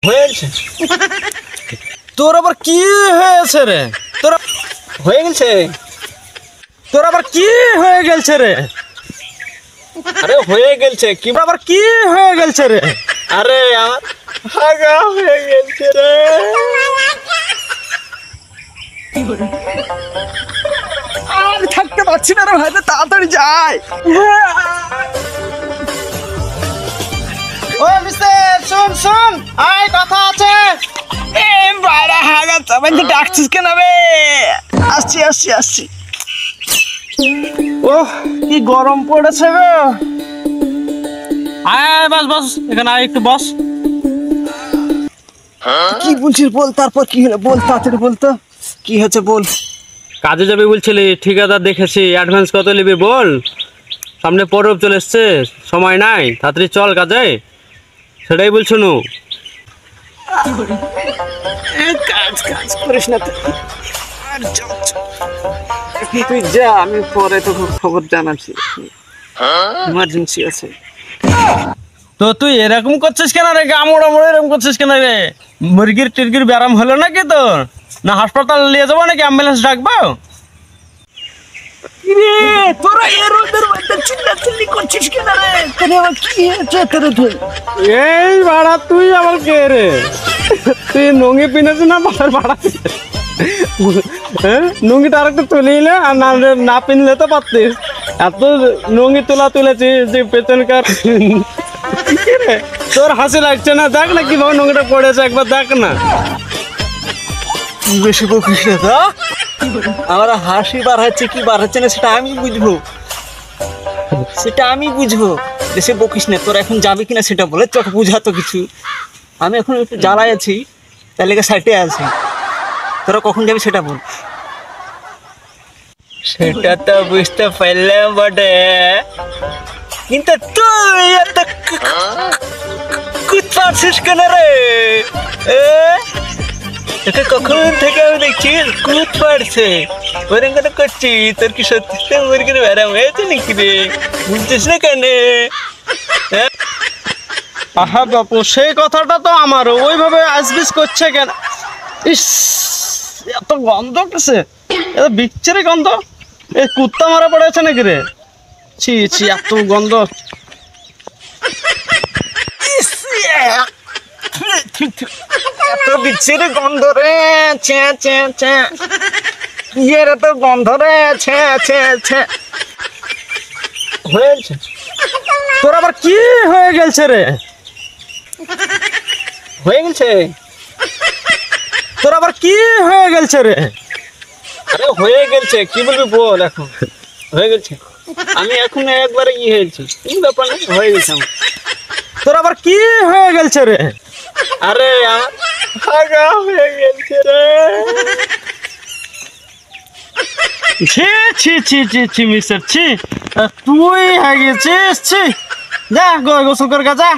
হয়েছে তোর আবার কি হয়েছে রে? তোর হয়ে গেছে? তোর আবার কি হয়ে গেছে রে? আরে হয়ে গেছে কি আবার কি হয়ে গেছে রে? আরে আমার হাগা হয়ে গেছে রে। আর থাকতে পারছি না রে ভাই, তাড়াতাড়ি যাই। ও মিস্টার শুন শুন, আয় কথা আছে। বাইরে হাগা সবাই ডাকছিস কেন বে? আসছি আসছি আসছি। ও কি গরম পড়েছে গো। আয় বস বস, এখানে আয় একটু বস। কি বলছিস বল, তারপর কি হলো বল, তাড়াতাড়ি বল তো কি হয়েছে বল। কাজে যাবে বলছিলি, ঠিকাদার দেখেছি, অ্যাডভান্স কত নিবি বল। সামনে পরব চলে এসছে, সময় নাই, তাড়াতাড়ি চল কাজে, সেটাই বলছো নু। কাজ কাজ করিস না তুই, আর তুই যা, আমি পরে তোকে খবর জানাচ্ছি, ইমার্জেন্সি আছে। তো তুই এরকম করছিস কেন রে? গামড়া মোড়ে এরকম করছিস কেন রে? মুরগির টিরগির ব্যারাম হলো নাকি তোর? না হাসপাতাল নিয়ে যাবো নাকি অ্যাম্বুলেন্স ডাকবো? রে তোরা এর ওদের মধ্যে চিল্লাচিল্লি করছিস কেন রে? তোর আবার কি হয়েছে তোর? তুই এই ভাড়া তুই আবার কে রে? তুই নুঙ্গি পিনেছিস না বাড়ার ভাড়া? হ্যাঁ, নুঙ্গিটা আরেকটু তুলে নিলে আর না পিনলে তো পারতিস। এত নুঙ্গি তুলেছিস যে পেছনকার। তোর হাসি লাগছে না? দেখ না কিভাবে নুঙ্গিটা পড়েছে, একবার দেখ না। বেশি বকিস না তো, আমার হাসি বার হচ্ছে কি বার হচ্ছে না সেটা আমি বুঝবো, সেটা আমি বুঝবো। বেশি বকিস না। তোরা এখন যাবি কিনা সেটা বলে, তোকে বুঝাতো কিছু। আমি এখন একটু জ্বালায় আছি, তার লেগে সাইটে আছি। তোরা কখন যাবি সেটা বল। সেটা তো বুঝতে পারলাম বটে, কিন্তু তুই এত কুত পারছিস কেন রে? তোকে কখন থেকে আমি দেখছি কুত পারছে, ওরকম করে করছি। তোর কি সত্যি মুরগির ব্যারাম হয়েছে নাকি রে? বুঝছিস না কেন? আহা বাপু, সেই কথাটা তো আমারও ওইভাবে আজবিস করছে কেন? ইস, এত গন্ধ কেসে, এত বিচ্ছিরি গন্ধ। এই কুত্তা মারা পড়েছে নাকি রে? ছি ছি, এত গন্ধ। এত বিচ্ছিরি গন্ধ রে, ছে ছে ছে, ইয়ের এত গন্ধ রে, ছে ছে ছে। হয়েছে তোর আবার কি হয়ে গেছে রে? হয়ে গেছে? তোর আবার কি হয়ে গেছে রে? আরে হয়ে গেছে কি বলবি বল। এখন হয়ে গেছে, আমি এখন একবারে ই হয়েছি, কোনো ব্যাপার নেই, হয়ে গেছে আমার। তোর আবার কি হয়ে গেছে রে? আরে আমার হাগা হয়ে গেছে রে। ছি ছি ছি ছি ছি মিস্টার ছি, তুই হয়ে গেছিস? ছি, যা গোসল কর গা, যা।